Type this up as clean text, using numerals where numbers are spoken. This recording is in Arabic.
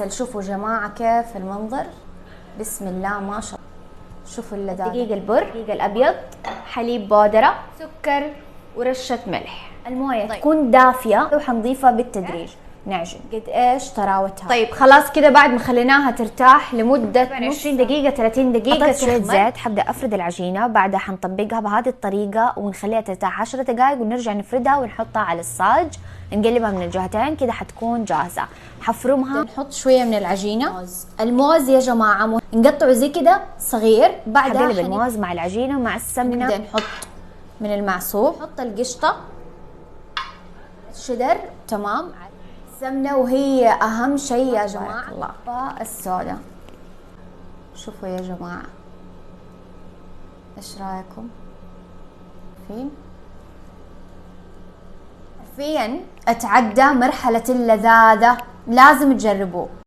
شوفوا جماعة كيف المنظر، بسم الله ما شاء الله. شوفوا اللذاذة. دقيق البر، دقيق الأبيض، حليب بودرة، سكر ورشة ملح. الموية تكون دافية وحنضيفها بالتدريج. نعجن قد ايش طراوتها. طيب خلاص كده بعد ما خليناها ترتاح لمدة 20 دقيقة 30 دقيقة شوية زيت. حبدأ افرد العجينة، بعدها حنطبقها بهذه الطريقة ونخليها ترتاح 10 دقائق ونرجع نفردها ونحطها على الصاج، نقلبها من الجهتين كده حتكون جاهزة. حفرمها، نحط شوية من العجينة. الموز يا جماعة نقطعه زي كده صغير، بعدها حقلب الموز مع العجينة ومع السمنة. نبدأ نحط من المعصوب، نحط القشطة، الشدر، تمام، السمنة، وهي أهم شيء يا جماعة الله السوداء. شوفوا يا جماعة إيش رأيكم؟ حرفيا أتعدى مرحلة اللذاذة، لازم تجربوه.